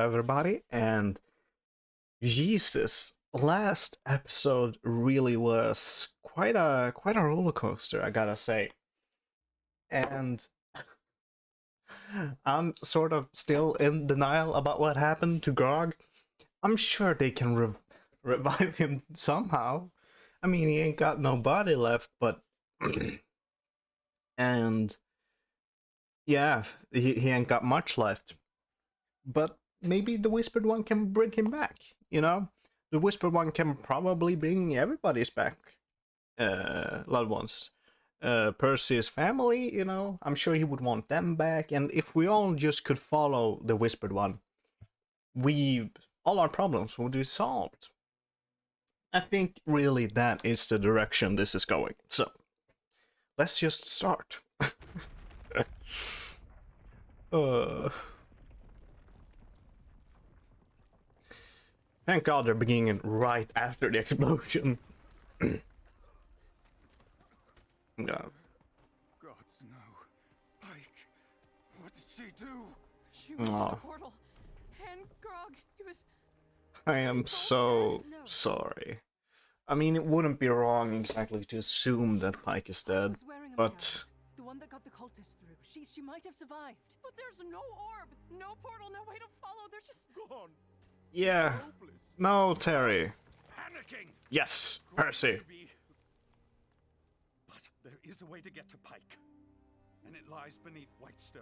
everybody, and Jesus, last episode really was quite a roller coaster, I gotta say. And I'm sort of still in denial about what happened to Grog. I'm sure they can revive him somehow. I mean, he ain't got no body left, but and yeah, he ain't got much left. But maybe the Whispered One can bring him back, you know? The Whispered One can probably bring everybody's back, loved ones. Percy's family, you know, I'm sure he would want them back, and if we all just could follow the Whispered One, all our problems would be solved. I think really that is the direction this is going. So, let's just start. uh... Thank God they're beginning right after the explosion. Gods no. Pike, what did she do? She went through the portal. And Grog, he was... I am so sorry. I mean, it wouldn't be wrong exactly to assume that Pike is dead, but... The one that got the cultist through. She might have survived. But there's no orb, no portal, no way to follow. They're just... Gone. Yeah. No, Terry. Panicking. Yes, Percy. But there is a way to get to Pike, and it lies beneath Whitestone.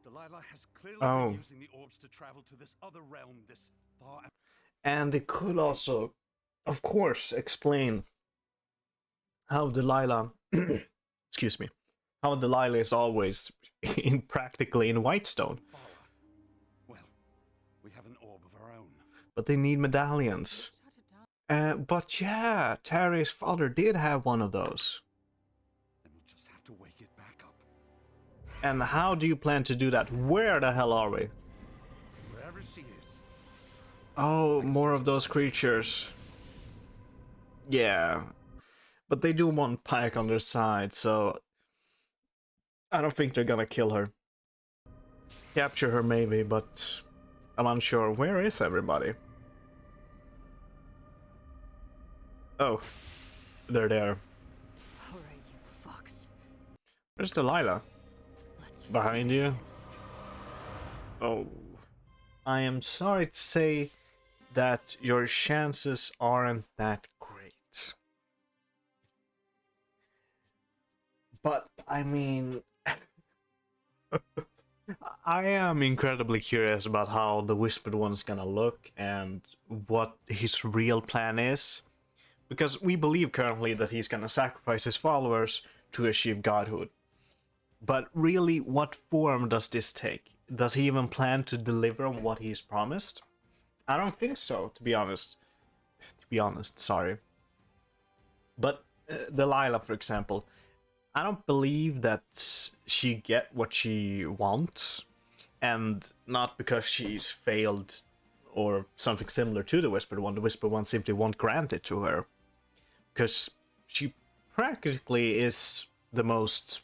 Delilah has clearly been using the orbs to travel to this other realm this far. And it could also, of course, explain how Delilah, excuse me, how Delilah is always practically in Whitestone. Well, we have an orb of our own. But they need medallions. But yeah, Terry's father did have one of those. And we'll just have to wake it back up. And how do you plan to do that? Where the hell are we? Wherever she is. Oh, more of those creatures. Yeah. But they do want Pike on their side, so... I don't think they're gonna kill her. Capture her maybe, but... I'm unsure. Where is everybody? Oh. They're there. Alright, you fucks. Where's Delilah? Behind you? Oh. I am sorry to say that your chances aren't that great. But, I mean... I am incredibly curious about how the Whispered One's gonna look and what his real plan is. Because we believe currently that he's gonna sacrifice his followers to achieve godhood. But really, what form does this take? Does he even plan to deliver on what he's promised? I don't think so, to be honest. Sorry. But Delilah, for example, I don't believe that she get what she wants, and not because she's failed or something similar to the Whispered One. The Whispered One simply won't grant it to her, because she practically is the most...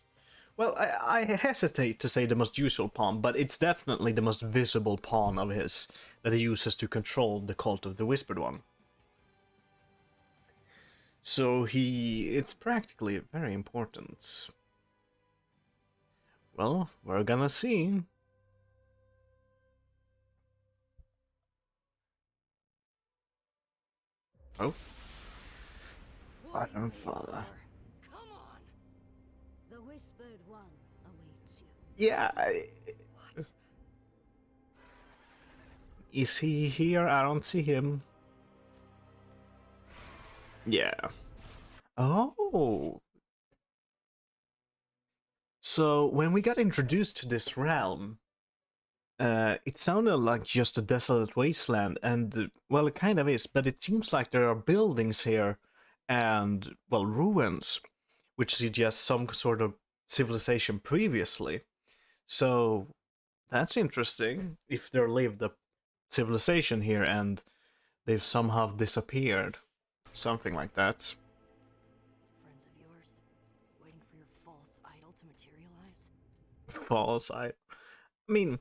Well, I hesitate to say the most useful pawn, but it's definitely the most visible pawn of his that he uses to control the cult of the Whispered One. So it's practically very important. Well, we're gonna see. Oh. Father. Come on. The Whispered One awaits you. Yeah. What? Is he here? I don't see him. Yeah. Oh. So when we got introduced to this realm, it sounded like just a desolate wasteland, and well, it kind of is, but it seems like there are buildings here and, well, ruins, which suggest some sort of civilization previously. So that's interesting, if there lived a civilization here and they've somehow disappeared. Something like that. Friends of yours, waiting for your false idol to materialize? False idol? I mean,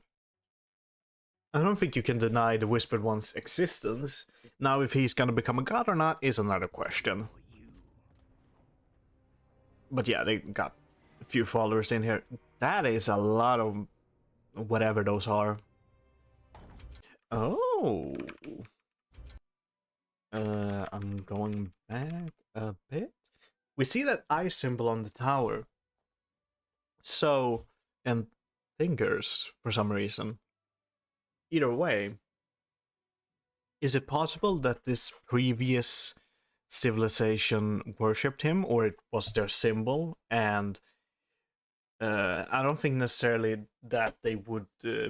I don't think you can deny the Whispered One's existence. Now, if he's gonna become a god or not is another question. But yeah, they got a few followers in here. That is a lot of whatever those are. Oh. I'm going back a bit. We see that eye symbol on the tower. So, and fingers for some reason. Either way, is it possible that this previous civilization worshipped him, or it was their symbol? And I don't think necessarily that they would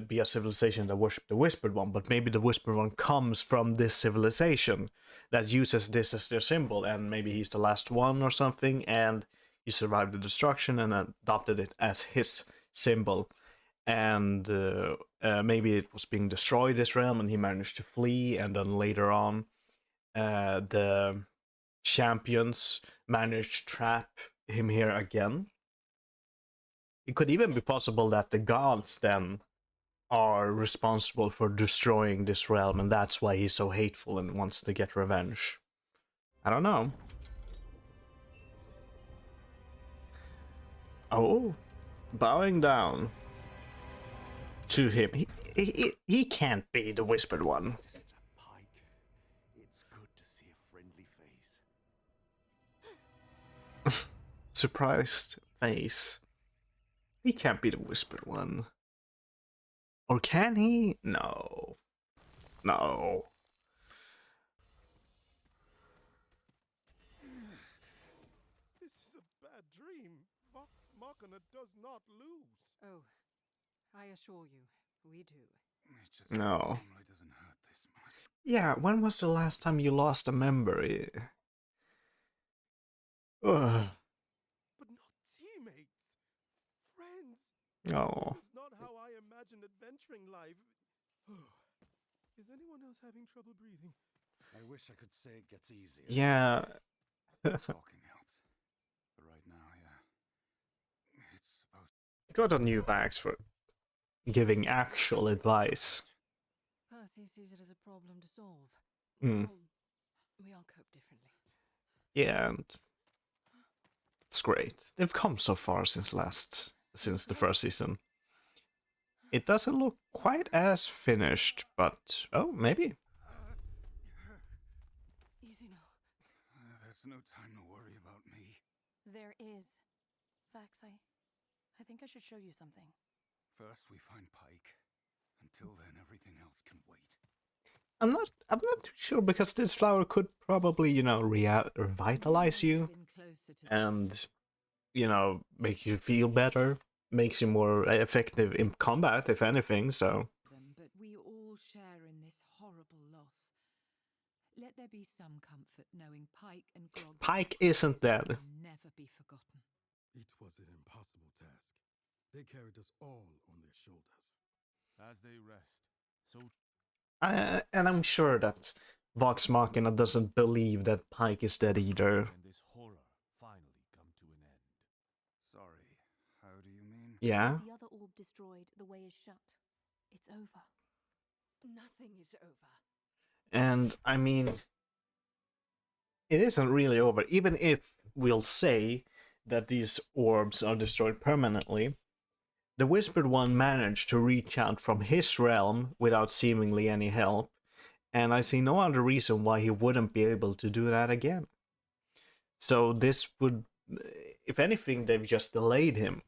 be a civilization that worshipped the Whispered One, but maybe the Whispered One comes from this civilization that uses this as their symbol, and maybe he's the last one or something, and he survived the destruction and adopted it as his symbol. And maybe it was being destroyed, this realm, and he managed to flee, and then later on the champions managed to trap him here again. It could even be possible that the gods then are responsible for destroying this realm, and that's why he's so hateful and wants to get revenge. I don't know. Oh, bowing down to him. He can't be the Whispered One. Pike, it's good to see a friendly face. Surprised face. He can't be the Whispered One. Or can he? No. No. This is a bad dream. Vox Machina does not lose. Oh, I assure you, we do. It just No. normally doesn't hurt this much. Yeah, when was the last time you lost a member? Ugh. But not teammates. Friends. Oh. This is not how I imagined adventuring life. Is anyone else having trouble breathing? I wish I could say it gets easier. Yeah. Talking helps. But right now, yeah. It's supposed Got a new bags for giving actual advice. Percy sees it as a problem to solve. Mm. Well, we all cope differently. Yeah, and it's great. They've come so far since the first season. It doesn't look quite as finished, but oh, maybe. Easy now. There's no time to worry about me. There is. Vax, I think I should show you something. First we find Pike. Until then, everything else can wait. I'm not too sure, because this flower could probably, revitalize you and, make you feel better, makes you more effective in combat, if anything, so. But we all share in this horrible loss. Let there be some comfort knowing Pike and Grog Pike isn't dead. will never be forgotten. It was an impossible task. They carried us all on their shoulders. As they rest, so And I'm sure that Vox Machina doesn't believe that Pike is dead either. can this horror finally come to an end? Sorry, how do you mean? Yeah? The other orb destroyed, the way is shut. It's over. Nothing is over. And, I mean, it isn't really over. Even if we'll say that these orbs are destroyed permanently, the Whispered One managed to reach out from his realm without seemingly any help, and I see no other reason why he wouldn't be able to do that again. So this would, if anything, they've just delayed him.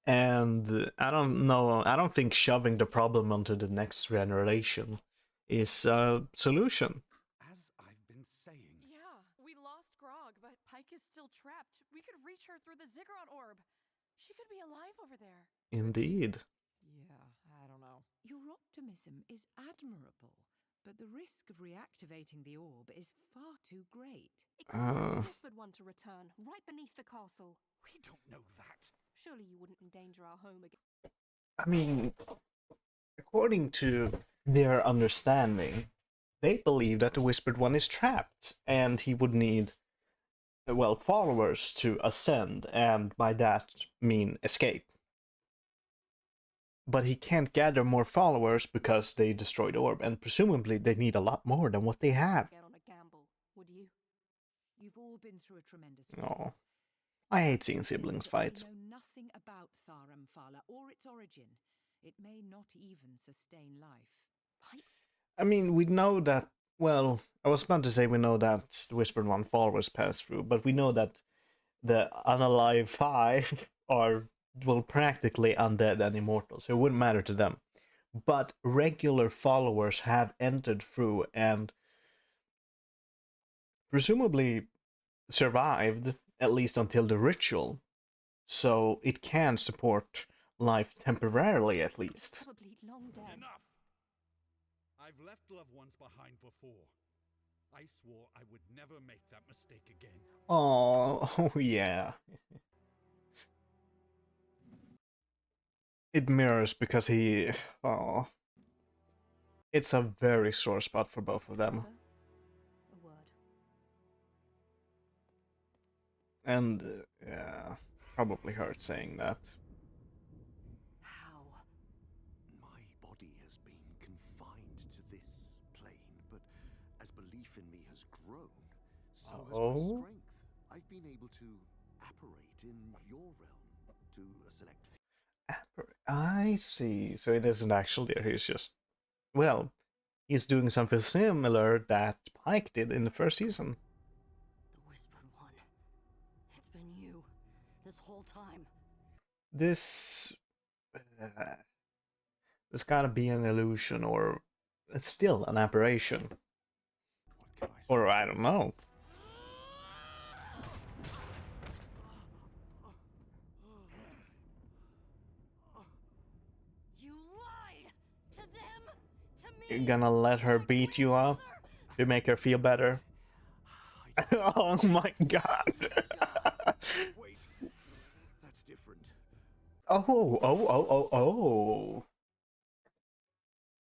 And I don't know, I don't think shoving the problem onto the next generation is a solution. As I've been saying, Yeah, we lost Grog, but Pike is still trapped. We could reach her through the Ziggurat orb. She could be alive over there. Indeed. Yeah, I don't know. Your optimism is admirable, but the risk of reactivating the orb is far too great. It could be the Whispered One to return, right beneath the castle. we don't know that. Surely you wouldn't endanger our home again. I mean, according to their understanding, they believe that the Whispered One is trapped, and he would need, well, followers to ascend, and by that mean escape. but he can't gather more followers because they destroyed the orb, and presumably they need a lot more than what they have. Get on a gamble, would you? You've all been through a tremendous Oh, I hate seeing siblings fight. We know nothing about Tharamfala or its origin. It may not even sustain life. I mean, we know that. Well, I was about to say we know that the Whispered One followers pass through, but we know that the unalive five are, well, practically undead and immortal, so it wouldn't matter to them. But regular followers have entered through and presumably survived, at least until the ritual, so it can support life temporarily at least. Probably long dead. Enough! I've left loved ones behind before. I swore I would never make that mistake again. Oh, yeah. It mirrors because he... Oh. It's a very sore spot for both of them. A word. And, yeah, probably hurt saying that. How? My body has been confined to this plane, but as belief in me has grown, so has my strength. I've been able to apparate in your realm to a select few. I see. So it isn't actually there, he's just... Well, he's doing something similar that Pike did in the first season. The Whispered One. It's been you. This whole time. This... This gotta be an illusion, or... It's still an apparition. What can I say? Or I don't know. You lied! To them! To me! You're gonna let her beat you up to make her feel better? Oh my god. Wait, that's different. Oh.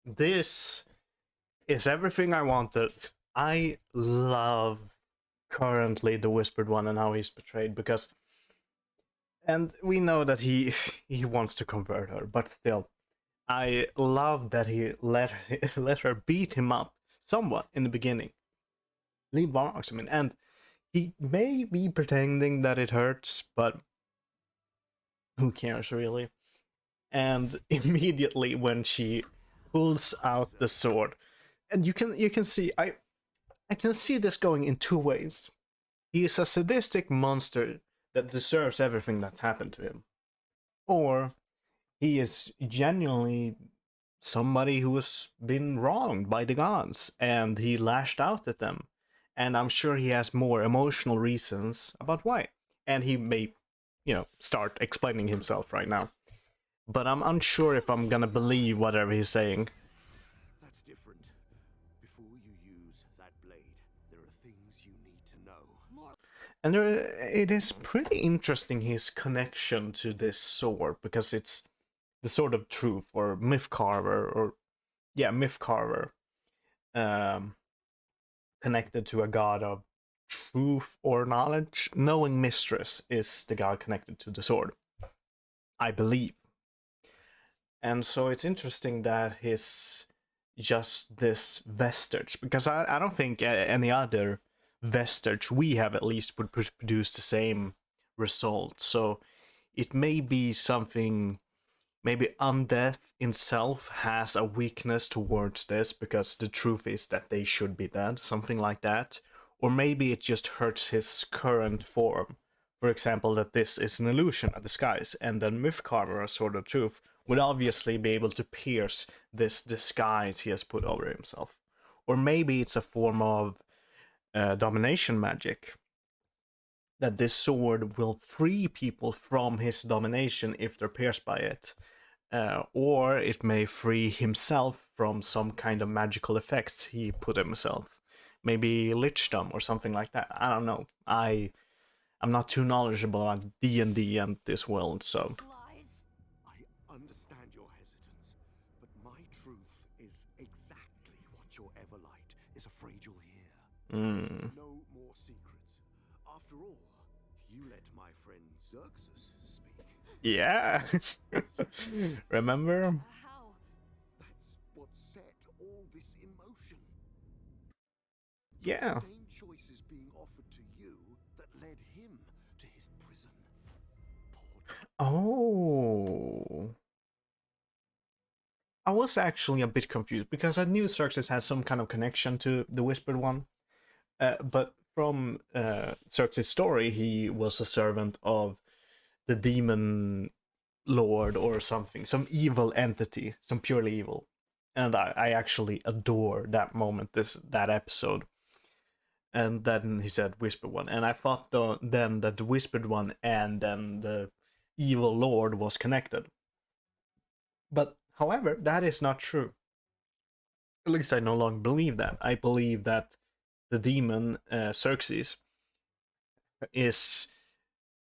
This is everything I wanted. I love currently the Whispered One and how he's portrayed, because... And we know that he wants to convert her, but still, I love that he let her beat him up somewhat in the beginning. Leave marks, I mean, and he may be pretending that it hurts, but who cares really? And immediately when she pulls out the sword, and you can see I can see this going in two ways. He is a sadistic monster that deserves everything that's happened to him, or he is genuinely somebody who has been wronged by the gods and he lashed out at them, and I'm sure he has more emotional reasons about why, and he may, start explaining himself right now, but I'm unsure if I'm gonna believe whatever he's saying. That's different. Before you use that blade, there are things you need to know. And it is pretty interesting, his connection to this sword, because it's the Sword of Truth, or Mythcarver, Mythcarver, connected to a god of truth or knowledge. Knowing Mistress is the god connected to the sword, I believe. And so it's interesting that his just this vestige, because I don't think any other vestige we have at least would produce the same result. So it may be something, maybe undeath itself has a weakness towards this because the truth is that they should be dead, something like that. Or maybe it just hurts his current form. For example, that this is an illusion, a disguise, and then Mythcarver, a Sword of Truth, would obviously be able to pierce this disguise he has put over himself. Or maybe it's a form of domination magic, that this sword will free people from his domination if they're pierced by it. Or it may free himself from some kind of magical effects he put himself. Maybe lichdom or something like that. I don't know. I'm not too knowledgeable about D&D and this world, so... Lies. I understand your hesitance, but my truth is exactly what your Everlight is afraid you'll hear. No more secrets. After all, You let my friend Xerxes speak. Yeah. Remember? How? That's what set all this in motion. Yeah. The same choices being offered to you that led him to his prison. Poor Oh. I was actually a bit confused because I knew Xerxes had some kind of connection to the Whispered One. But from Xerxes' story, he was a servant of the demon lord or something, some evil entity, some purely evil. And I actually adore that moment, that episode. And then he said Whispered One, and I thought then that the Whispered One and then the evil lord was connected. But however, that is not true. At least I no longer believe that. I believe that the demon Xerxes is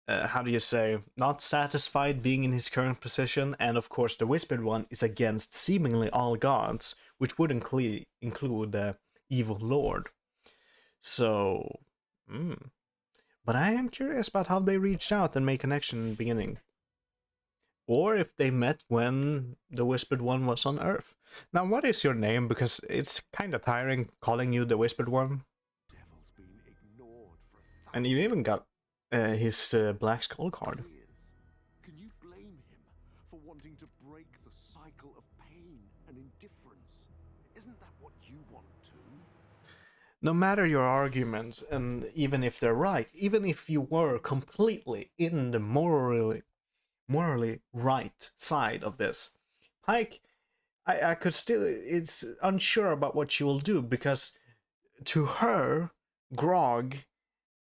how do you say, not satisfied being in his current position, and of course the Whispered One is against seemingly all gods, which would include the evil lord. So, but I am curious about how they reached out and made connection in the beginning. Or if they met when the Whispered One was on Earth. Now, what is your name? Because it's kind of tiring calling you the Whispered One. devil's been ignored for And you even got his Black Skull card. years. Can you blame him for wanting to break the cycle of pain and indifference? Isn't that what you want too? No matter your arguments, and even if they're right, even if you were completely in the morally right side of this, Pike, I could still, it's unsure about what she will do, because to her, Grog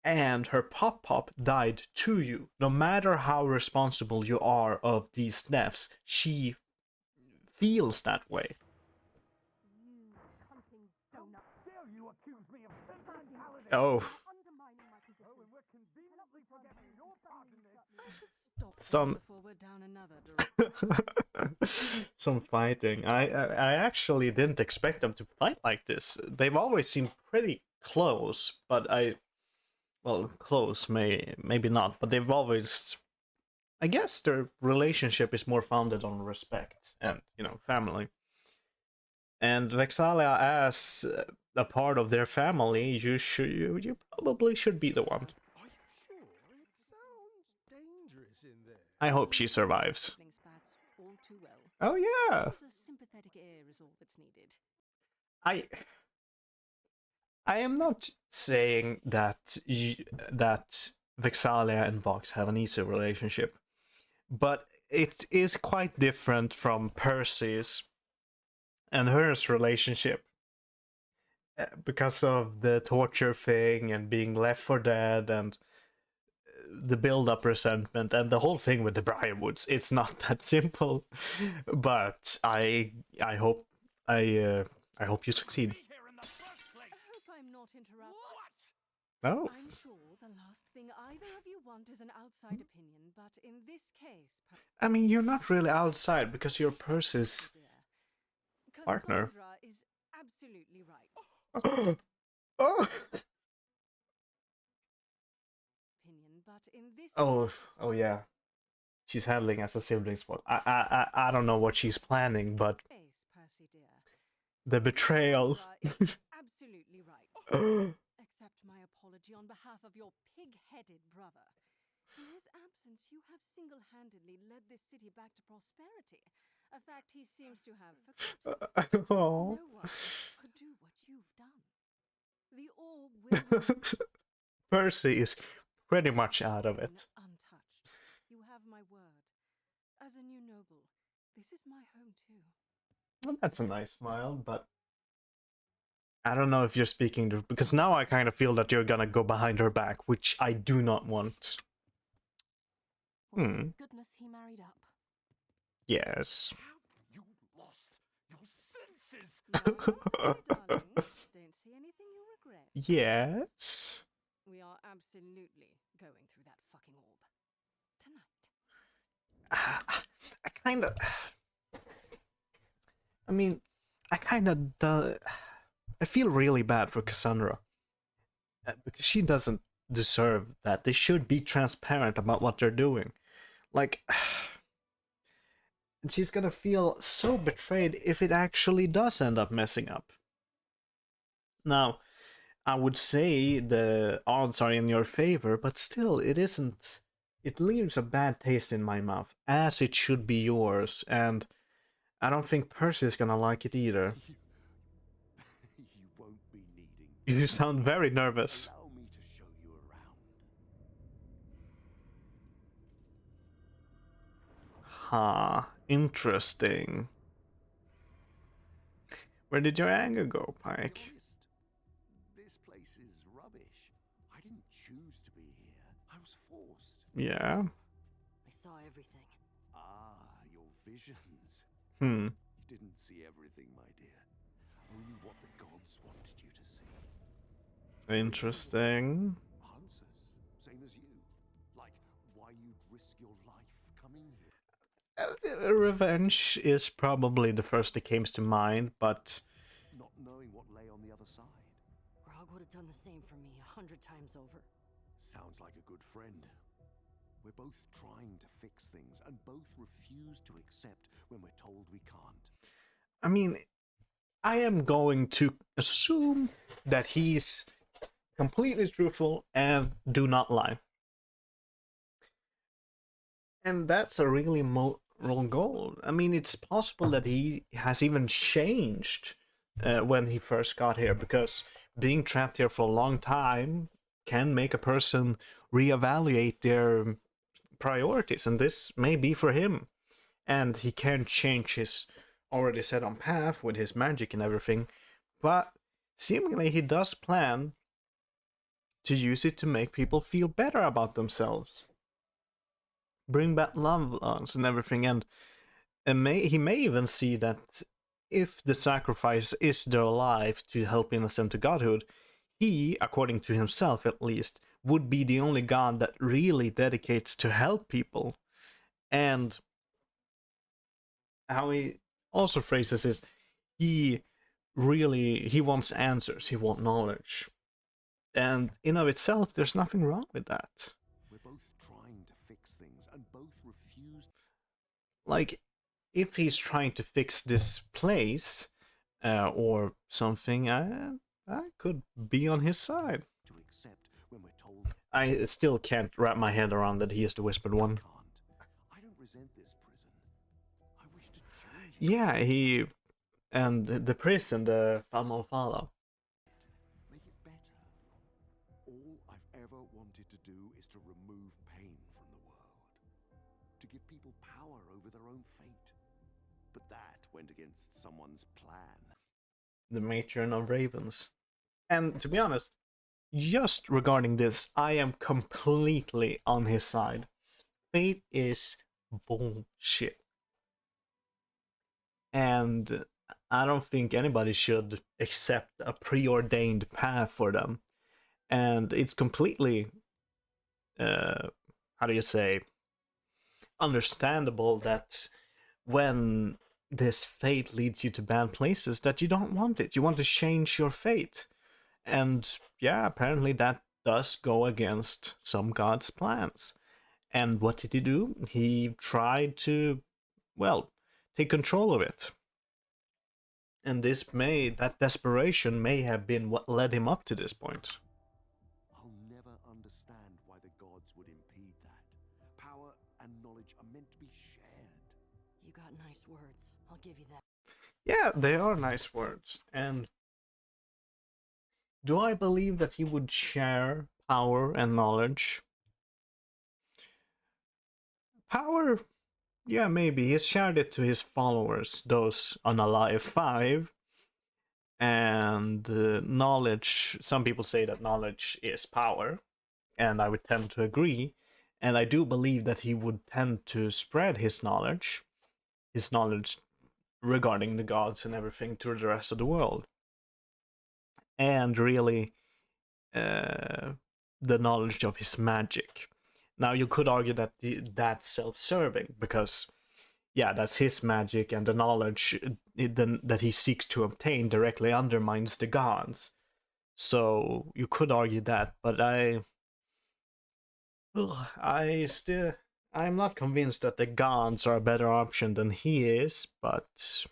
and her Pop died to you. No matter how responsible you are of these deaths, she feels that way. You hunting donut. Dare you accuse me of sentimentality? Oh, Undermining my position. Oh, and we're conveniently forgetting your part in this. I should stop Some- before we're down another direction. some fighting. I actually didn't expect them to fight like this. They've always seemed pretty close, but well, close maybe not, but they've always, I guess their relationship is more founded on respect and, family. And Vexalia, as a part of their family, you probably should be the one. Are you sure? It sounds dangerous in there. I hope she survives. Sibling spats all too well. Oh yeah. Sometimes a sympathetic ear is all that's needed. I am not saying that that Vexalia and Vox have an easy relationship, but it is quite different from Percy's and hers relationship because of the torture thing and being left for dead and the build-up resentment and the whole thing with the Briarwoods. It's not that simple, but I hope you succeed. Be here in the first place. I hope I'm not interrupting. What? Oh. I'm sure the last thing either of you want is an outside opinion, but in this case, I mean, you're not really outside because you're Percy's dear, partner. Cassandra is absolutely right. Oh. Opinion, but in this Oh yeah. She's handling as a sibling spot. I don't know what she's planning, but case, Percy dear, the betrayal. Cassandra is absolutely right. Accept my apology on behalf of your pig-headed brother. In his absence, you have single-handedly led this city back to prosperity. A fact he seems to have forgotten. Oh. No one could do what you've done. The orb will Percy is pretty much out of remain it. untouched. You have my word. As a new noble, this is my home too. Well, that's a nice smile, but I don't know if you're speaking to, because now I kind of feel that you're gonna go behind her back, which I do not want. Well, thank goodness he married up. Yes. Have you lost your senses? No, my darling. Don't see anything you regret. Yes. We are absolutely going through that fucking orb. Tonight. I kind of. I mean, I kind of. I feel really bad for Cassandra because she doesn't deserve that. They should be transparent about what they're doing. Like, she's gonna feel so betrayed if it actually does end up messing up. Now, I would say the odds are in your favor, but still, it isn't. It leaves a bad taste in my mouth, as it should be yours, and I don't think Percy is gonna like it either. You won't be needing. You sound very nervous. Allow me to show you around. Ha, interesting. Where did your anger go, To be Pike? honest, this place is rubbish. I didn't choose to be here. I was forced. Yeah. I saw everything. Ah, your visions. Hmm. You didn't see everything, my dear. Only what the gods wanted you to see. Interesting. Answers, same as you. Like why you'd risk your life coming here. Revenge is probably the first that came to mind, but Not knowing what lay on the other side. Grog would have done the same for me 100 times over. Sounds like a good friend. We're both trying to fix things and both refuse to accept when we're told we can't. I mean, I am going to assume that he's completely truthful and do not lie. And that's a really moral goal. I mean, it's possible that he has even changed when he first got here, because being trapped here for a long time can make a person reevaluate their priorities, and this may be for him. And he can change his already set on path with his magic and everything, but seemingly he does plan to use it to make people feel better about themselves, bring back loved ones and everything, and he may even see that if the sacrifice is their life to help innocent to godhood, he, according to himself at least, would be the only god that really dedicates to help people. And how he also phrases is, he wants answers, he wants knowledge. And in of itself, there's nothing wrong with that. We're both trying to fix things and both refuse. Like, if he's trying to fix this place or something, I could be on his side. To accept when we're told I still can't wrap my head around that he is the Whispered One. can't. I don't resent this prison. I wish to change it. Yeah, he and the prison, the Falmalfala. Make it better. All I've ever wanted to do is to remove pain from the world. To give people power over their own fate. But that went against someone's plan. The matron of ravens. And to be honest, just regarding this, I am completely on his side. Fate is bullshit. And I don't think anybody should accept a preordained path for them. And it's completely, how do you say, understandable that when this fate leads you to bad places, that you don't want it. You want to change your fate. And yeah, apparently that does go against some god's plans. And what did he do? He tried to, well, take control of it. And that desperation may have been what led him up to this point. I'll never understand why the gods would impede that. Power and knowledge are meant to be shared. You got nice words. I'll give you that. Yeah, they are nice words. And do I believe that he would share power and knowledge? Power, yeah, maybe. He's shared it to his followers, those unalive 5. And knowledge, some people say that knowledge is power, and I would tend to agree. And I do believe that he would tend to spread his knowledge regarding the gods and everything, to the rest of the world. And really, the knowledge of his magic. Now, you could argue that that's self-serving, because, yeah, that's his magic, and the knowledge that he seeks to obtain directly undermines the gods. So you could argue that, but Ugh, I'm not convinced that the gods are a better option than he is, but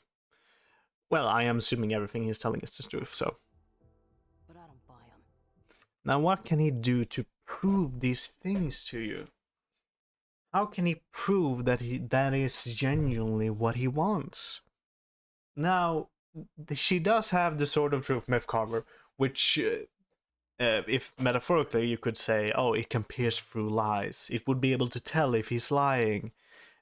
well, I am assuming everything he's telling us is true, so. But I don't buy him. Now what can he do to prove these things to you? How can he prove that that is genuinely what he wants? Now, she does have the Sword of Truth myth cover, which, if metaphorically you could say, oh, it can pierce through lies. It would be able to tell if he's lying,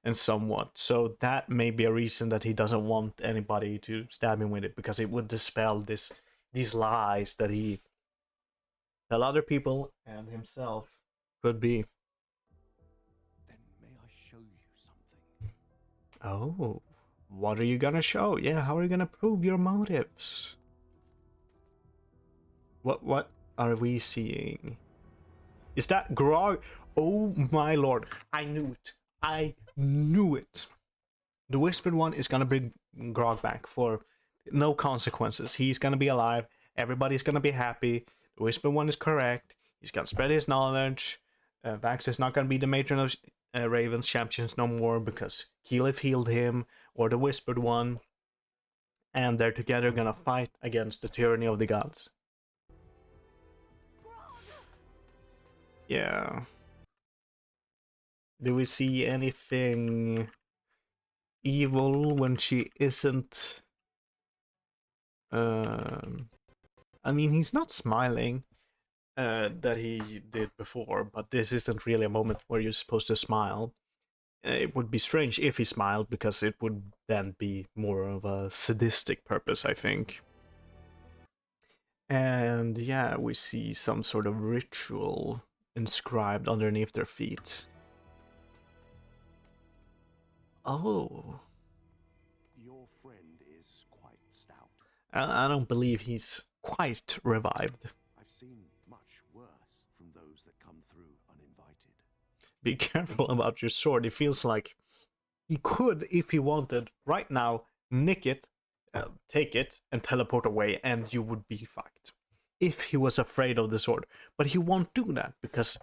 and somewhat. So that may be a reason that he doesn't want anybody to stab him with it, because it would dispel these lies that he tell other people and himself could be. Then may I show you something? Oh, what are you gonna show? Yeah, how are you gonna prove your motives? What are we seeing? Is that Grog? Oh my lord, I knew it. I knew it. The Whispered One is gonna bring Grog back for no consequences. He's gonna be alive. Everybody's gonna be happy. The Whispered One is correct. He's gonna spread his knowledge. Vax is not gonna be the matron of Raven's champions no more, because Keyleth healed him, or the Whispered One, and they're together gonna fight against the tyranny of the gods. Yeah. Do we see anything evil when she isn't? I mean, he's not smiling that he did before, but this isn't really a moment where you're supposed to smile. It would be strange if he smiled, because it would then be more of a sadistic purpose, I think. And yeah, we see some sort of ritual inscribed underneath their feet. Oh. Your friend is quite stout. I don't believe he's quite revived. I've seen much worse from those that come through uninvited. Be careful about your sword. It feels like he could, if he wanted, right now, nick it, take it, and teleport away, and you would be fucked. If he was afraid of the sword. But he won't do that, because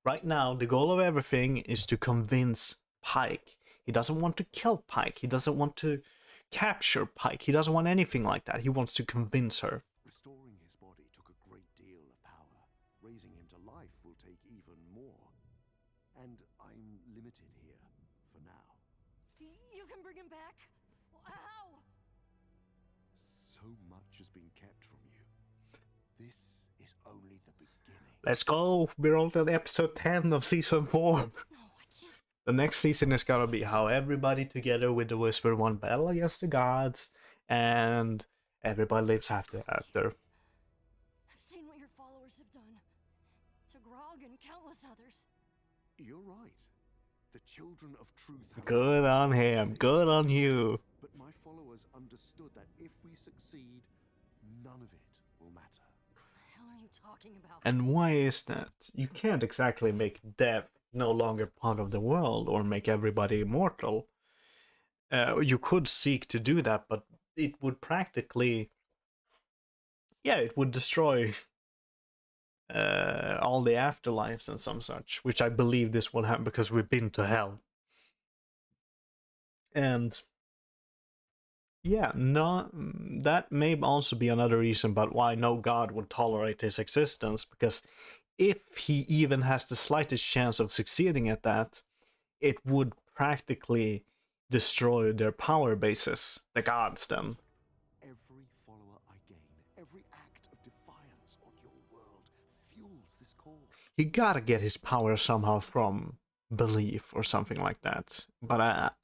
right now, the goal of everything is to convince Pike. He doesn't want to kill Pike. He doesn't want to capture Pike. He doesn't want anything like that. He wants to convince her. Restoring his body took a great deal of power. Raising him to life will take even more. And I'm limited here for now. You can bring him back? How? So much has been kept from you. This is only the beginning. Let's go. We're on to the episode 10 of season 4. No, I can't. The next season is gonna be how everybody together with the Whispered One battle against the gods, and everybody lives after. I've seen what your followers have done to Grog and countless others. You're right. The children of truth have Good on him. Good on you. But my followers understood that if we succeed, none of it will matter. What the hell are you talking about? And why is that? You can't exactly make death no longer part of the world or make everybody immortal. You could seek to do that, but it would practically, yeah, it would destroy all the afterlives and some such, which I believe this will happen because we've been to hell. And yeah, no, that may also be another reason but why no god would tolerate his existence, because if he even has the slightest chance of succeeding at that, it would practically destroy their power bases, the gods then. Every follower I gain, every act of defiance on your world fuels this cause. He gotta get his power somehow from belief or something like that. But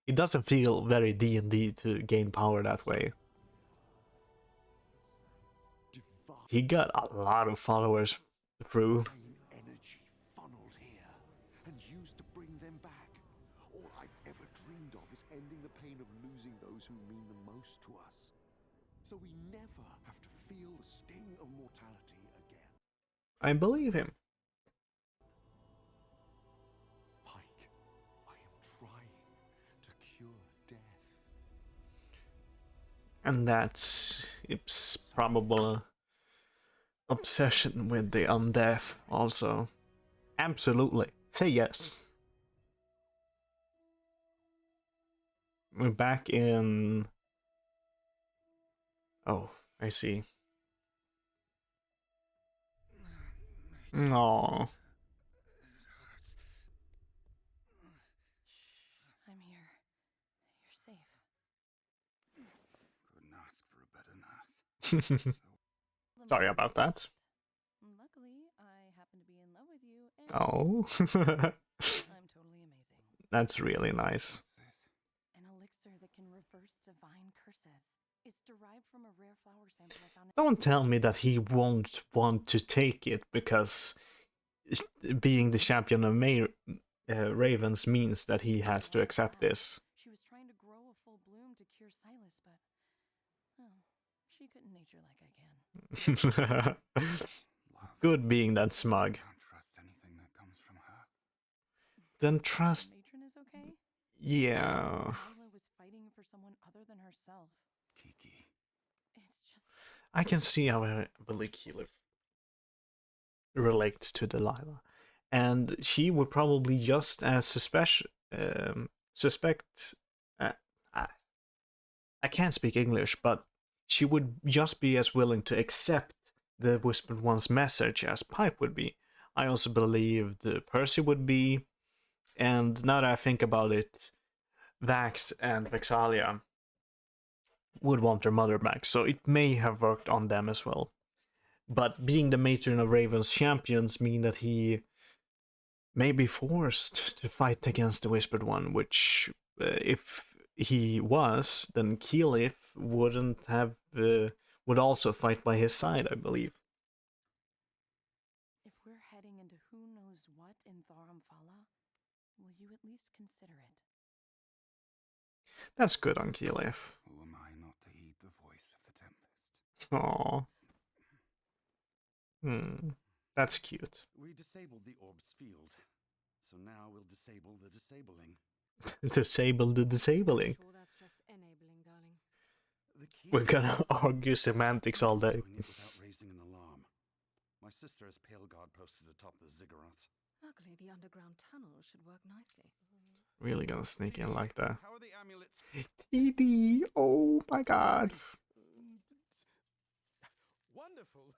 it doesn't feel very D&D to gain power that way. He got a lot of followers through. Energy funneled here and used to bring them back. All I've ever dreamed of is ending the pain of losing those who mean the most to us. So we never have to feel the sting of mortality again. I believe him. Pike, I am trying to cure death. And that's its probable obsession with the undead also. Absolutely. Say yes. We're back in... Oh, I see. No. I'm here. You're safe. Couldn't ask for a better nurse. Sorry about that. Luckily, I happen to be in love with you, and Oh. I'm totally amazing. That's really nice. What's this? An elixir that can reverse divine curses. It's derived from a rare flower sample I found. Don't tell me that he won't want to take it because being the champion of Ravens means that he has to accept this. She was trying to grow a full bloom to cure Silas, but well, she couldn't nature like I can. Good being that smug. Can't trust anything that comes from her. Then trust. The matron is okay? Yeah. Lila was fighting for someone other than herself. Kiki. It's just I can see how I believe Keyleth relates to Delilah. And she would probably just as suspect. I can't speak English, but she would just be as willing to accept the Whispered One's message as Pipe would be. I also believed Percy would be, and now that I think about it, Vax and Vexalia would want their mother back, so it may have worked on them as well. But being the matron of Raven's champions mean that he may be forced to fight against the Whispered One, which, if he was, then Keyleth wouldn't have, would also fight by his side, I believe. if we're heading into who knows what in Tharamfala, will you at least consider it? That's good on Keyleth. Who am I not to heed the voice of the Tempest? Aww. That's cute. We disabled the orb's field, so now we'll disable the disabling. Disable the disabling. Sure, that's just enabling, darling. The key We're gonna argue semantics all day. doing it without raising an alarm. My sister has Pale Guard posted atop the ziggurat. Luckily, the underground tunnel should work nicely. Really gonna sneak in like that. How are the amulets? TD! Oh my god. Wonderful.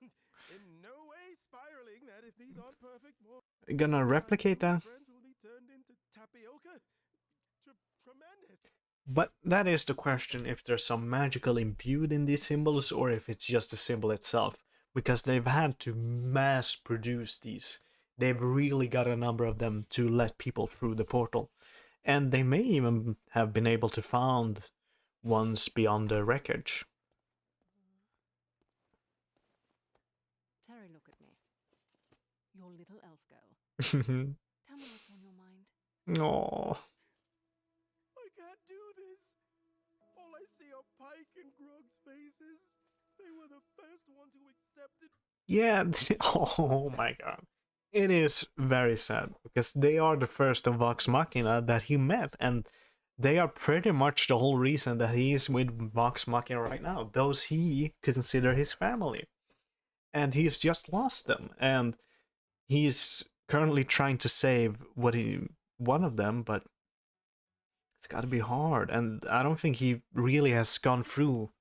In no way spiraling that if these aren't perfect, more Gonna replicate that? friends will be turned into tapioca. Tremendous. But that is the question, if there's some magical imbued in these symbols or if it's just the symbol itself. Because they've had to mass produce these. They've really got a number of them to let people through the portal. And they may even have been able to found ones beyond the wreckage. Terry, look at me. Your little elf girl. Aww. Tell me what's on your mind. I can't do this. All I see are Pike and Grog's faces. They were the first ones who accepted. Yeah, oh my god. It is very sad, because they are the first of Vox Machina that he met, and they are pretty much the whole reason that he is with Vox Machina right now. Those he consider his family. And he's just lost them, and he's currently trying to save one of them, but it's gotta be hard, and I don't think he really has gone through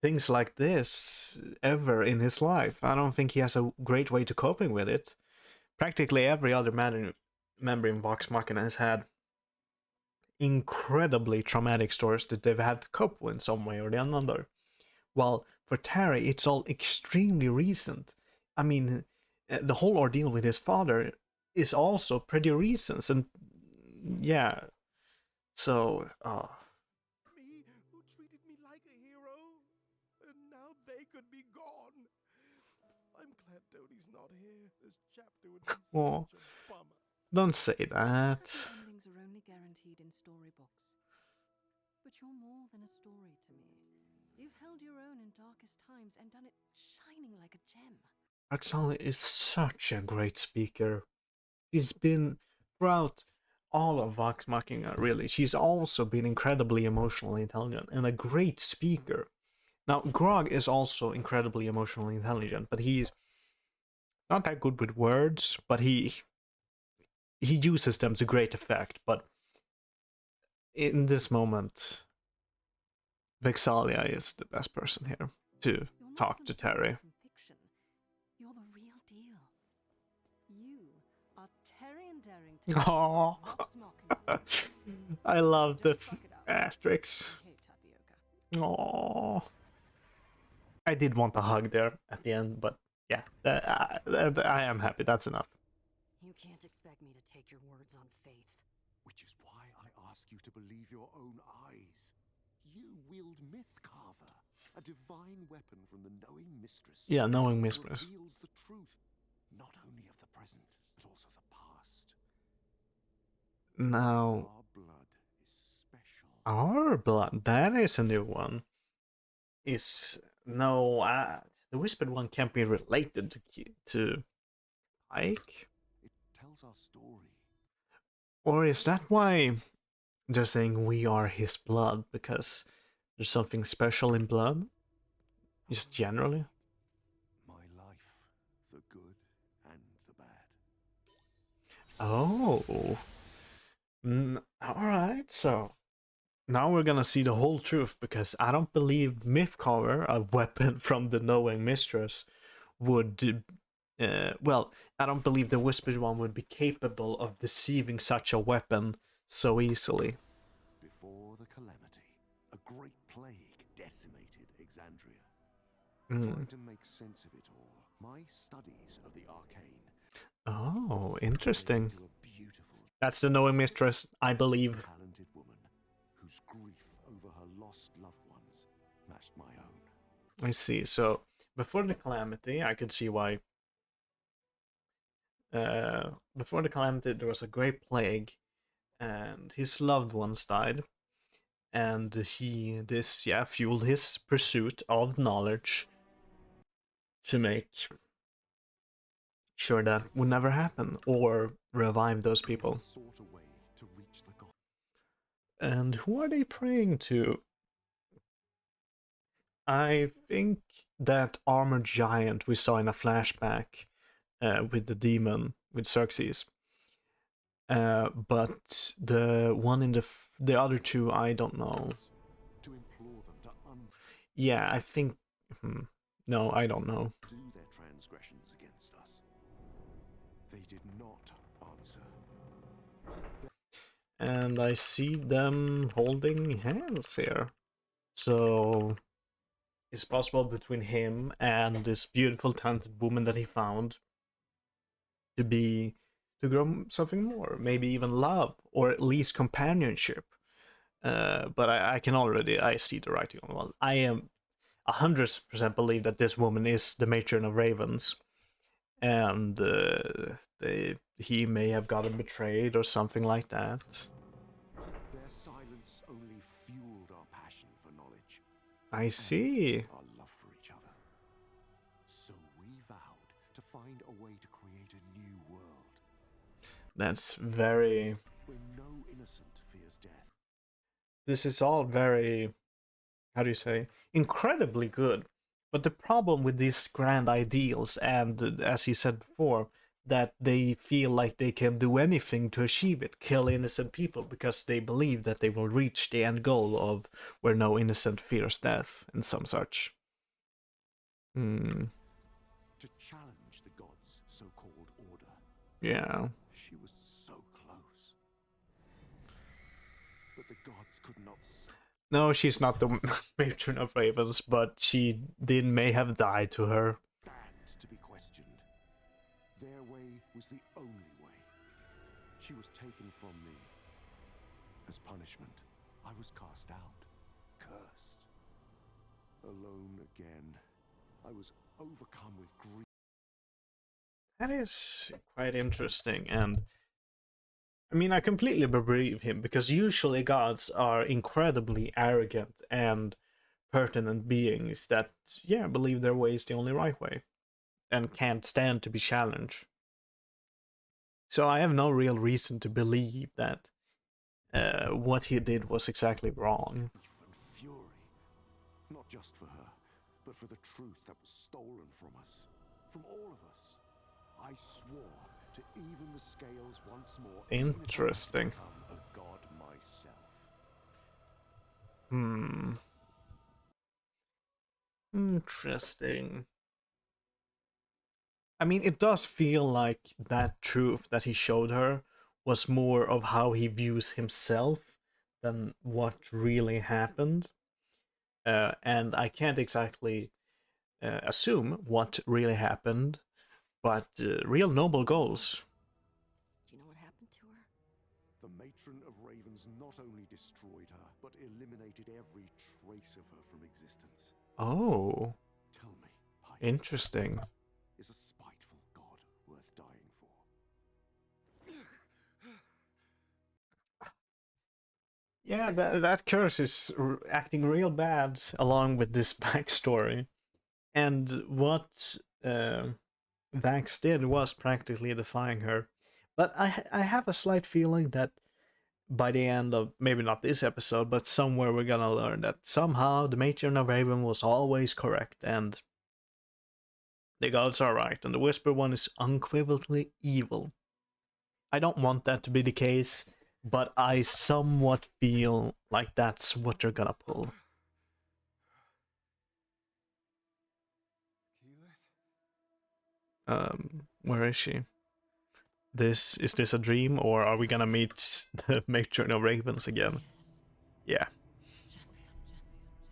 things like this ever in his life. I don't think he has a great way to coping with it. Practically every other member in Vox Machina has had incredibly traumatic stories that they've had to cope with in some way or the another. While for Terry, it's all extremely recent. I mean, the whole ordeal with his father is also pretty recent, and yeah. So, Me, who treated me like a hero, and now they could be gone. I'm glad Dodie's not here. This chapter would be Aw. such a bummer. don't say that. Happy endings are only guaranteed in storybooks. But you're more than a story to me. You've held your own in darkest times and done it shining like a gem. Roxana is such a great speaker. She's been throughout all of Vox Machina, really. She's also been incredibly emotionally intelligent and a great speaker. Now, Grog is also incredibly emotionally intelligent, but he's not that good with words, but he uses them to great effect, but in this moment, Vexalia is the best person here to talk to Terry. You're the real deal. You are Terry and Darrington. Oh, I love the asterisks. Oh, I did want a hug there at the end, but yeah, I am happy. That's enough. You can't expect me to take your words on faith. Which is why I ask you to believe your own eyes. You wield Mythcarver, a divine weapon from the knowing mistress. Yeah, knowing mistress. Reveals the truth, not only of the present, but also the past. Now, Our blood is special. our blood, that is a new one. No, the Whispered One can't be related to Pike? It tells our story. Or is that why they're saying we are his blood, because there's something special in blood? Just generally? My life, the good and the bad. Oh. Alright, so now we're gonna see the whole truth, because I don't believe Mythcarver, a weapon from the knowing mistress, would well, I don't believe the Whispered One would be capable of deceiving such a weapon so easily. Before the calamity, a great plague decimated Exandria. Trying to make sense of it all, my studies of the arcane. Oh, interesting. That's the knowing mistress, I believe. Talented woman whose grief over her lost loved ones matched my own. I see. So before the calamity, I could see why. Before the calamity, there was a great plague, and his loved ones died, and this fueled his pursuit of knowledge to make sure that would never happen, or revive those people. And who are they praying to? I think that armored giant we saw in a flashback with the demon, with Xerxes. But the one in the other two, I don't know. Yeah, I think... No, I don't know. Do their transgressions against us. They did not answer. And I see them holding hands here. So it's possible between him and this beautiful talented woman that he found to grow something more, maybe even love, or at least companionship. But I see the writing on the wall. I am 100% believe that this woman is the matron of ravens, and he may have gotten betrayed or something like that. Their silence only fueled our passion for knowledge. I see. Our love for each other. So we vowed to find a way to create a new world. That's very... Where no innocent fears death. This is all very, how do you say, incredibly good. But the problem with these grand ideals, and as he said before, that they feel like they can do anything to achieve it, kill innocent people, because they believe that they will reach the end goal of where no innocent fears death, and some such. To challenge the gods' so-called order. Yeah. She was so close. But the gods could not... No, she's not the matron of ravens, but may have died to her. Stand to be questioned. Their way was the only way. She was taken from me. As punishment, I was cast out, cursed. Alone again. I was overcome with grief. That is quite interesting, and I mean, I completely believe him, because usually gods are incredibly arrogant and pertinent beings that, believe their way is the only right way, and can't stand to be challenged. So I have no real reason to believe that what he did was exactly wrong. And fury. Not just for her, but for the truth that was stolen from us. From all of us. I swore to even the scales once more. Interesting. Even if I become a god myself. Interesting. I mean, it does feel like that truth that he showed her was more of how he views himself than what really happened. And I can't exactly assume what really happened, but real noble goals. Do you know what happened to her? The matron of ravens not only destroyed her, but eliminated every trace of her from existence. Oh, Tell me, Pike, interesting. is a spiteful god worth dying for? Yeah, that curse is acting real bad along with this backstory. And what Vax did was practically defying her. But I have a slight feeling that by the end of, maybe not this episode, but somewhere we're gonna learn that somehow the Matron of Raven was always correct, and the gods are right, and the Whisper One is unequivocally evil. I don't want that to be the case, but I somewhat feel like that's what they're gonna pull. Where is she? Is this a dream, or are we gonna meet the Matron of Ravens again? Yeah.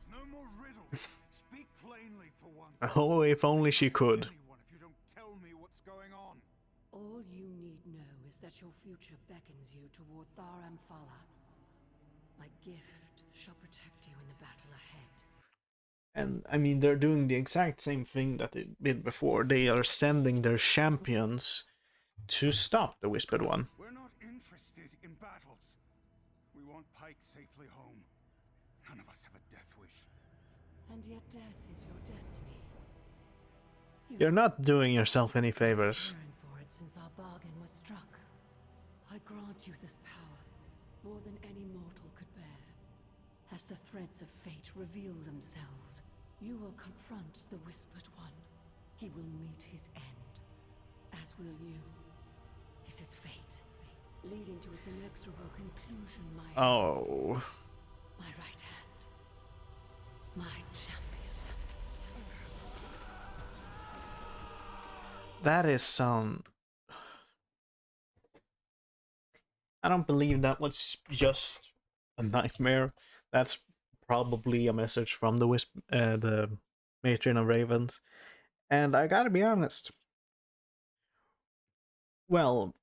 No more riddles. Speak plainly for once. Oh, if only she could. Anyone if you don't tell me what's going on. All you need know is that your future beckons you toward Thar Amphala. My gift shall protect you in the battle ahead. And I mean, they're doing the exact same thing that they did before. They are sending their champions to stop the Whispered One. We're not interested in battles. We want Pike safely home. None of us have a death wish. And yet death is your destiny. You're not doing yourself any favors. Preparing for it since our bargain was struck. I grant you this power, more than any mortal could bear. As the threads of fate reveal themselves, you will confront the Whispered One. He will meet his end, as will you. It is fate, leading to its inexorable conclusion, my Oh. my right hand, my champion. That is some... I don't believe that was just a nightmare. That's probably a message from the Matron of Ravens. And I gotta be honest. Well,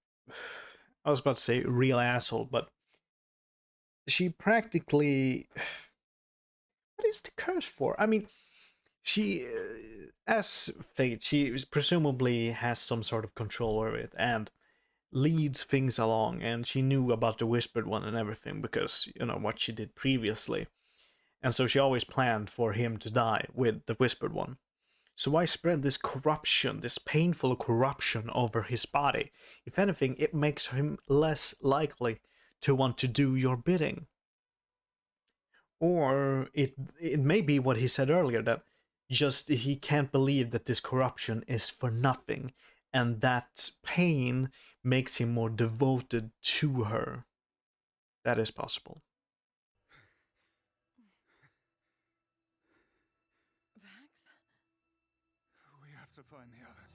I was about to say real asshole, but she practically... What is the curse for? I mean, she, as Fate, she presumably has some sort of control over it and leads things along, and she knew about the Whispered One and everything because, you know, what she did previously. And so she always planned for him to die with the Whispered One. So why spread this corruption, this painful corruption over his body? If anything, it makes him less likely to want to do your bidding. Or it may be what he said earlier, that just he can't believe that this corruption is for nothing, and that pain makes him more devoted to her. That is possible. Vax? We have to find the others.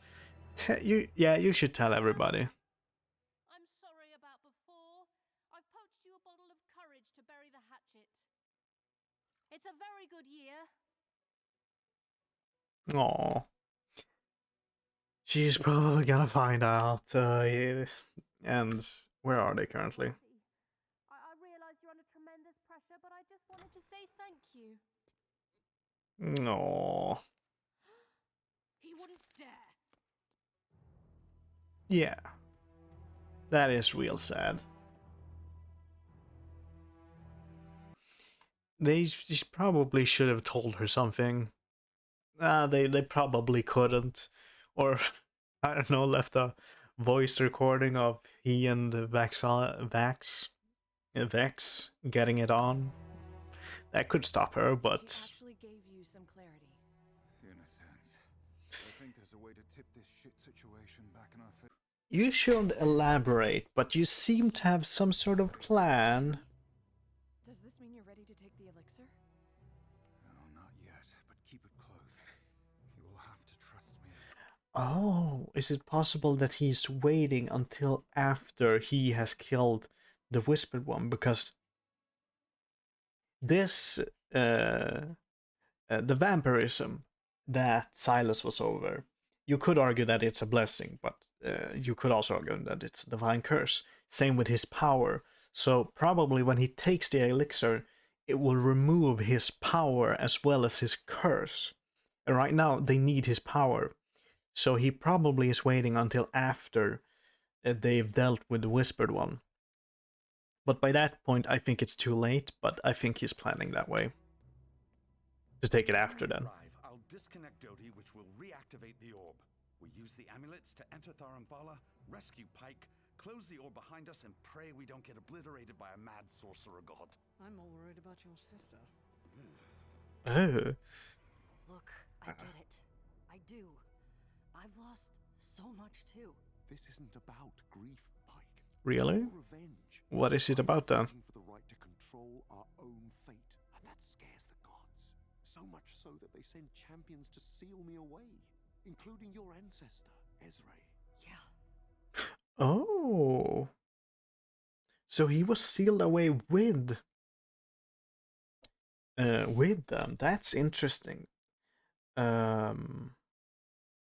You should tell everybody. I'm sorry about before. I've poached you a bottle of courage to bury the hatchet. It's a very good year. Aww. She's probably gonna find out. And where are they currently? I realize you're under tremendous pressure, but I just wanted to say thank you. Aww. He wouldn't dare. Yeah. That is real sad. They probably should have told her something. They probably couldn't. Or, I don't know, left a voice recording of he and Vex getting it on. That could stop her, but... She actually gave you some clarity. In a sense. I think there's a way to tip this shit situation back in our favor. You should elaborate, but you seem to have some sort of plan. Does this mean you're ready to take the elixir? No, not yet, but keep it close. You will have to trust me. Oh, is it possible that he's waiting until after he has killed the Whispered One? Because this, the vampirism that Silas was over, you could argue that it's a blessing, but you could also argue that it's a divine curse. Same with his power. So probably when he takes the elixir, it will remove his power as well as his curse. And right now, they need his power. So he probably is waiting until after they've dealt with the Whispered One. But by that point, I think it's too late, but I think he's planning that way. To take it after then. I'll disconnect Doty, which will reactivate the orb. We use the amulets to enter Tharamvala, rescue Pike, close the orb behind us, and pray we don't get obliterated by a mad sorcerer god. I'm more worried about your sister. Oh. Look, I get it. I do. I've lost so much too. This isn't about grief, Pike. Really? Or revenge. What is it about then? Fighting for the right to control our own fate, and that scares the gods. So much so that they send champions to seal me away, including your ancestor, Ezreal. Yeah. Oh. So he was sealed away with them. That's interesting. There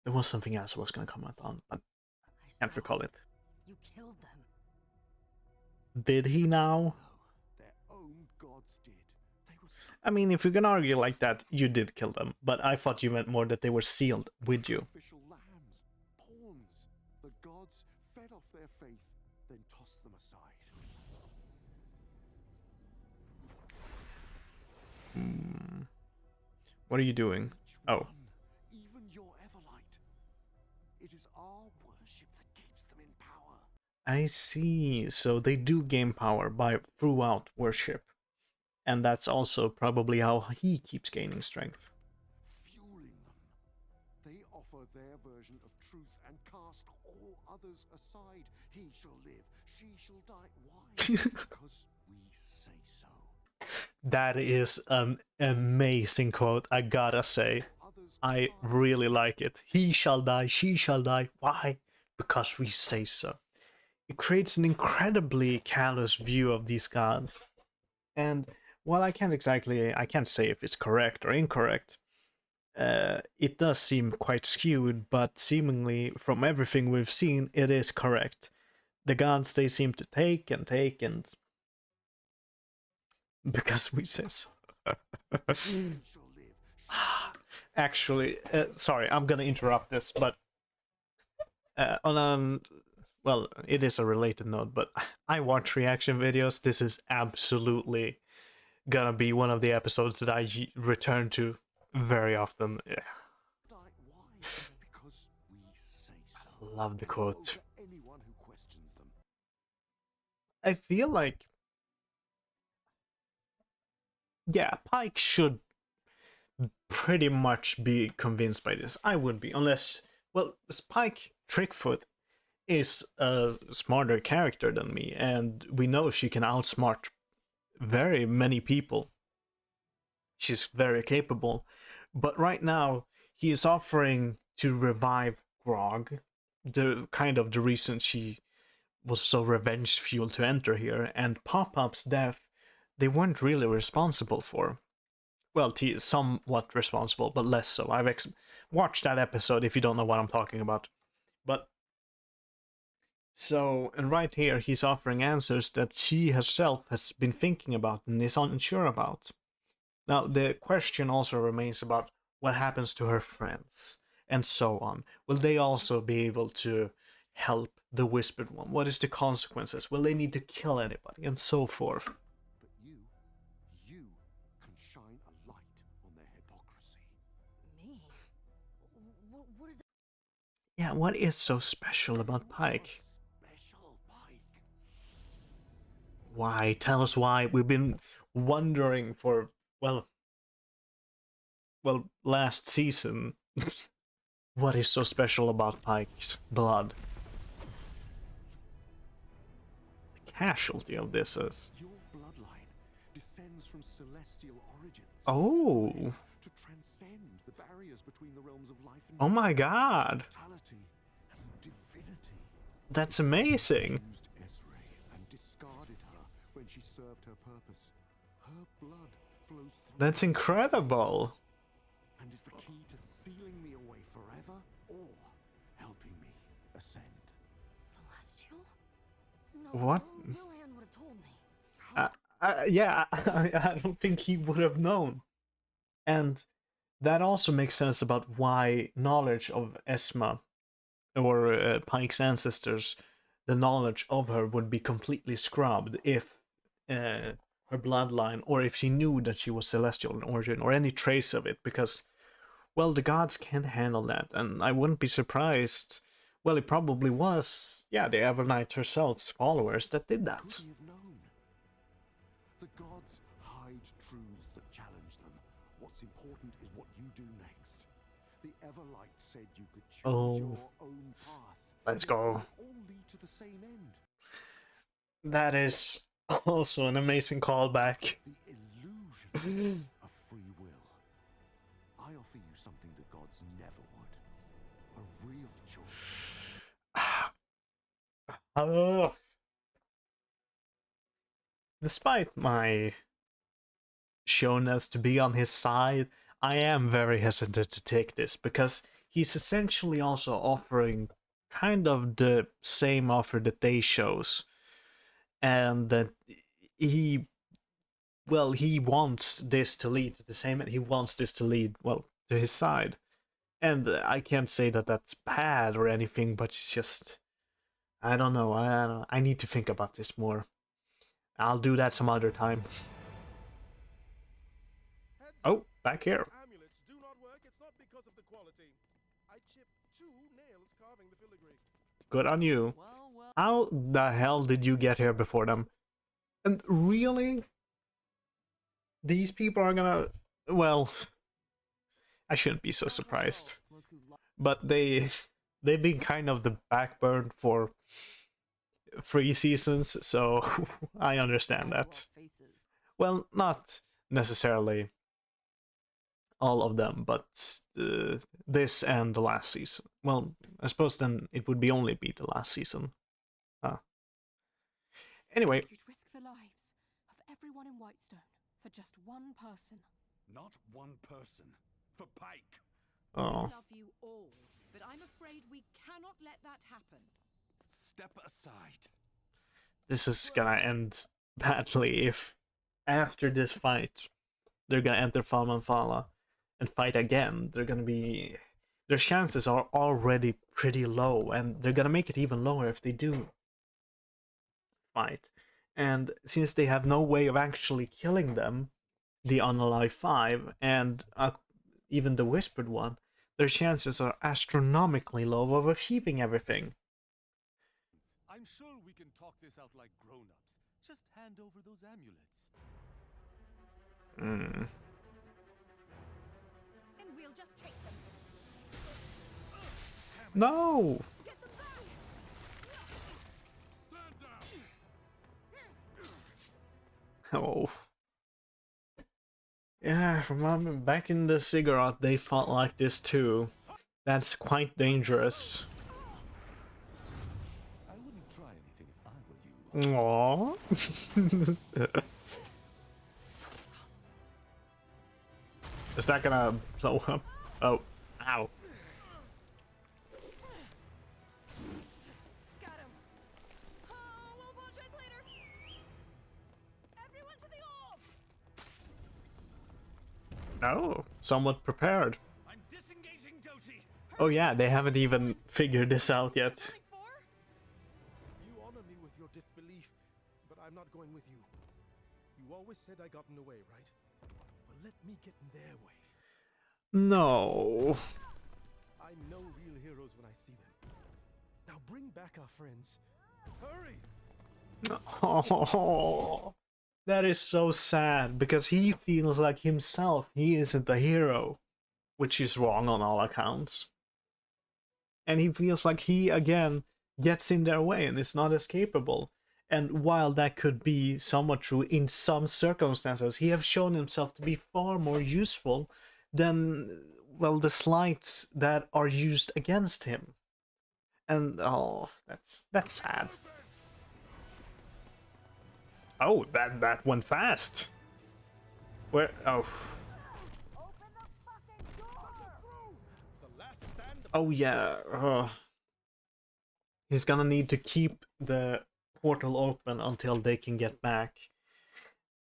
was something else I was gonna comment on, but I can't recall it. You killed them. Did he now? No, their own gods did. They were I mean, if you're gonna argue like that, you did kill them. But I thought you meant more that they were sealed with you. sacrificial lambs, pawns. The gods fed off their faith, then tossed them aside. What are you doing? Oh. One, even your Everlight. It is our worship that keeps them in power. I see. So they do gain power by throughout worship. And that's also probably how he keeps gaining strength. Fueling them. They offer their version of truth and cast all others aside. He shall live, she shall die. Why? Because we say so. That is an amazing quote, I gotta say. Others I really like it. He shall die, she shall die. Why? Because we say so. It creates an incredibly callous view of these gods. And while I can't say if it's correct or incorrect, it does seem quite skewed, but seemingly from everything we've seen, it is correct. The gods, they seem to take and because we say so. Actually, sorry, I'm gonna interrupt this, but well, it is a related note, but I watch reaction videos. This is absolutely gonna be one of the episodes that I return to very often. Yeah. Because we say so. I love the quote. Anyone who questions them. I feel like, yeah, Pike should pretty much be convinced by this. I would be, unless, well, Pike Trickfoot is a smarter character than me, and we know she can outsmart very many people. She's very capable. But right now, he is offering to revive Grog, the reason she was so revenge-fueled to enter here, and Pop-Up's death, they weren't really responsible for. Well, somewhat responsible, but less so. I've watched that episode if you don't know what I'm talking about. But so, and right here, he's offering answers that she herself has been thinking about and is unsure about. Now, the question also remains about what happens to her friends, and so on. Will they also be able to help the Whispered One? What is the consequences? Will they need to kill anybody? And so forth. But you can shine a light on their hypocrisy. Me? What is it? Yeah, what is so special about Pike? Special Pike. Why? Tell us why. We've been wondering for, well, last season. What is so special about Pike's blood? casualty of this is. Your bloodline descends from celestial origins. Oh. To transcend the barriers between the realms of life and Oh my god. mortality and divinity. That's amazing. Used Esray and discarded her when she served her purpose. Her blood flows through. That's incredible. And is the key to sealing me away forever or helping me ascend. Celestial? No, What? Wilhan would have told me. Yeah, I don't think he would have known. And that also makes sense about why knowledge of Esma, or Pike's ancestors, the knowledge of her would be completely scrubbed if her bloodline, or if she knew that she was celestial in origin, or any trace of it, because, well, the gods can handle that, and I wouldn't be surprised. Well, it probably was, yeah, the Evernight herself's followers that did that. Could we have known? The gods hide truths that challenge them. What's important is what you do next. The Everlight said you could choose your own path. Let's go. All lead to the same end. That is also an amazing callback. The illusion of free will. I offer you something the gods never would. A real choice. Despite my showness to be on his side, I am very hesitant to take this, because he's essentially also offering kind of the same offer that they chose. And that he wants this to lead to the same, and he wants this to lead, well, to his side. And I can't say that that's bad or anything, but it's just, I don't know, I need to think about this more. I'll do that some other time. Oh, back here. Amulets do not work. It's not because of the quality. I chipped 2 nails carving the filigree. Good on you. How the hell did you get here before them? And really? These people are gonna... Well, I shouldn't be so surprised. But they've been kind of the backbone for 3 seasons, so I understand that. Well, not necessarily all of them, but this and the last season. Well, I suppose then it would only be the last season. Anyway. You'd risk the lives of everyone in Whitestone for just one person. Not one person. For Pike. I Oh. love you all, but I'm afraid we cannot let that happen. Step aside. This is gonna end badly if after this fight they're gonna enter Fala and fight again. They're gonna be... Their chances are already pretty low, and they're gonna make it even lower if they do fight. And since they have no way of actually killing them, the Unalive 5 and even the Whispered One, their chances are astronomically low of achieving everything. I'm sure we can talk this out like grown-ups. Just hand over those amulets. And we'll just take them. No! Get them back! Stand down. Oh. Yeah, remember back in the Ziggurat they fought like this too. That's quite dangerous. I wouldn't try anything if I were you. Aww. Is that gonna blow up? Oh, ow. Got him. Oh, we'll apologize later. Everyone to the orb. Oh, somewhat prepared. I'm disengaging Doty. Oh yeah, they haven't even figured this out yet. You honor me with your disbelief, but I'm not going with you. You always said I got in the way, right? Well, let me get in their way. No. I know real heroes when I see them. Now bring back our friends. Hurry! Oh, that is so sad, because he feels like himself he isn't a hero, which is wrong on all accounts. And he feels like he, again, gets in their way and is not as capable. And while that could be somewhat true in some circumstances, he has shown himself to be far more useful than, well, the slights that are used against him. And oh, that's sad. Oh, that went fast. Where? Oh. Oh yeah. He's gonna need to keep the portal open until they can get back.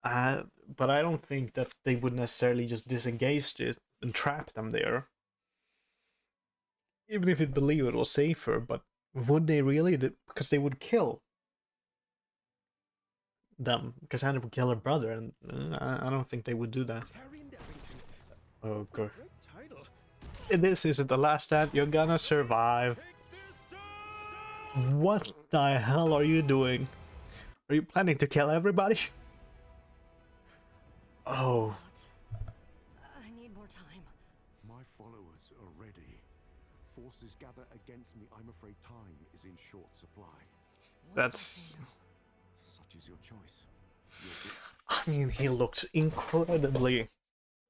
But I don't think that they would necessarily just disengage this and trap them there. Even if it believed it was safer, but would they really? Because they would kill them. Because Hannah would kill her brother, and I don't think they would do that. Oh god. This isn't the last stand. You're gonna survive. What the hell are you doing? Are you planning to kill everybody? Oh. I need more time. My followers are ready. Forces gather against me. I'm afraid time is in short supply. That's... Such is your choice. I mean, he looks incredibly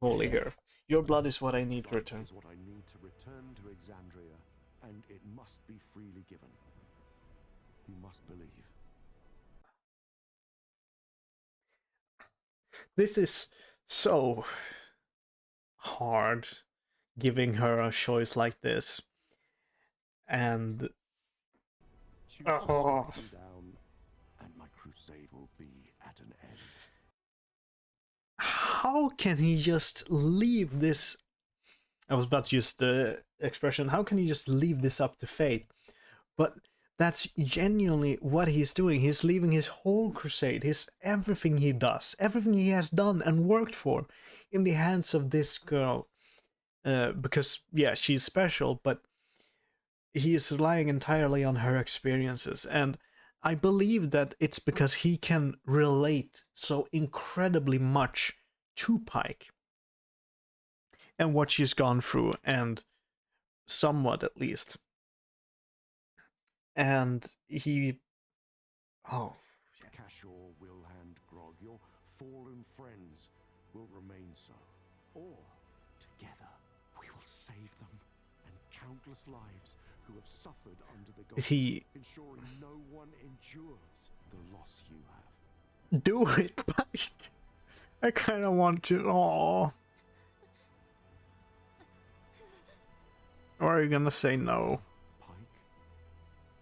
holy here. Your blood is what I need to return. Is what I need to return to Exandria, and it must be freely given. You must believe. This is so hard, giving her a choice like this. And down, and my crusade will be at an end. How can he just leave this? I was about to use the expression, how can he just leave this up to fate? But that's genuinely what he's doing. He's leaving his whole crusade, everything he does, everything he has done and worked for, in the hands of this girl. Because, yeah, she's special, but he is relying entirely on her experiences. And I believe that it's because he can relate so incredibly much to Pike and what she's gone through, and somewhat at least. And he... Oh. Yeah. Cashor, Wilhand, Grog, your fallen friends will remain so. Or, together, we will save them and countless lives who have suffered under the gods, ensuring no one endures the loss you have. Do it, Pike. I kind of want to. Aww. Or are you gonna say no? Pike,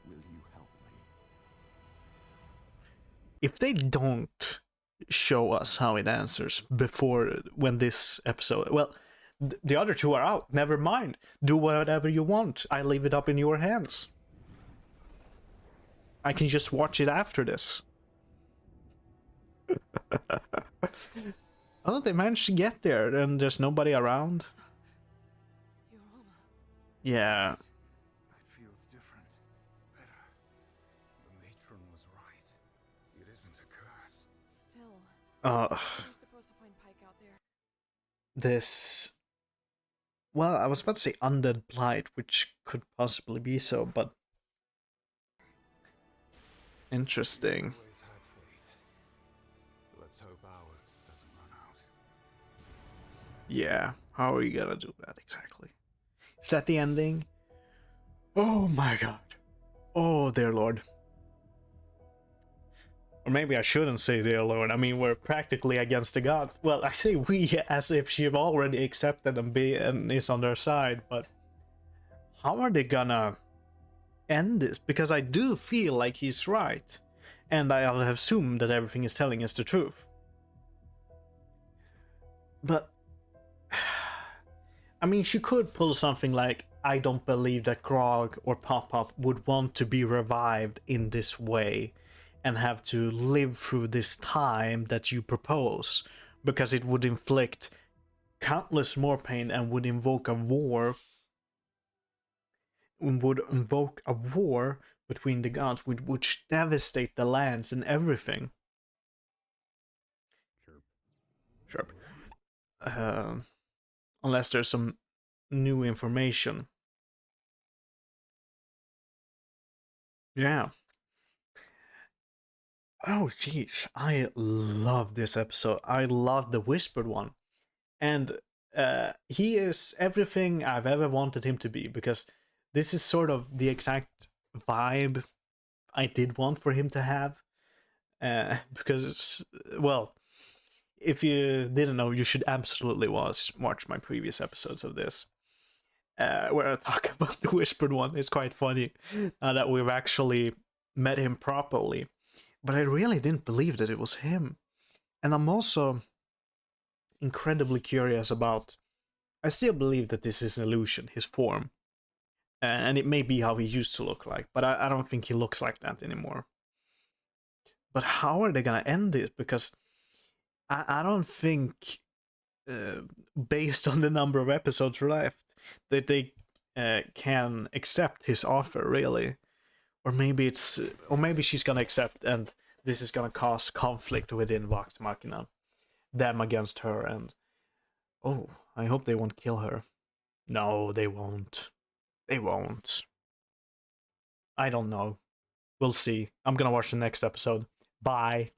will you help me? If they don't show us how it answers before, when this episode, well, the other two are out. Never mind. Do whatever you want. I leave it up in your hands. I can just watch it after this. Oh, they managed to get there, and there's nobody around. Yeah. It feels different. Better. The matron was right. It isn't a curse. Still, how are you supposed to find Pike out there? This... Well, I was about to say undead blight, which could possibly be so, but... Interesting. Always had faith. Let's hope ours doesn't run out. Yeah, how are you gonna do that exactly? Is that the ending? Oh my god. Oh, dear lord. Or maybe I shouldn't say dear lord. I mean, we're practically against the gods. Well, I say we as if she've already accepted and is on their side, but how are they gonna end this? Because I do feel like he's right, and I'll assume that everything is telling us the truth. But I mean, she could pull something like, I don't believe that Grog or Pop-Up would want to be revived in this way and have to live through this time that you propose, because it would inflict countless more pain and would invoke a war. Would invoke a war between the gods, which devastate the lands and everything. Sure. Unless there's some new information. Yeah. Oh, jeez. I love this episode. I love the Whispered One. And he is everything I've ever wanted him to be, because this is sort of the exact vibe I did want for him to have. Because, well, if you didn't know, you should absolutely watch my previous episodes of this, where I talk about the Whispered One. It's quite funny that we've actually met him properly. But I really didn't believe that it was him. And I'm also incredibly curious about... I still believe that this is an illusion, his form. And it may be how he used to look like, but I don't think he looks like that anymore. But how are they gonna end this? Because I don't think, based on the number of episodes left, that they can accept his offer, really. Or maybe she's gonna accept, and this is gonna cause conflict within Vox Machina. Them against her, and oh, I hope they won't kill her. No, they won't. They won't. I don't know. We'll see. I'm gonna watch the next episode. Bye.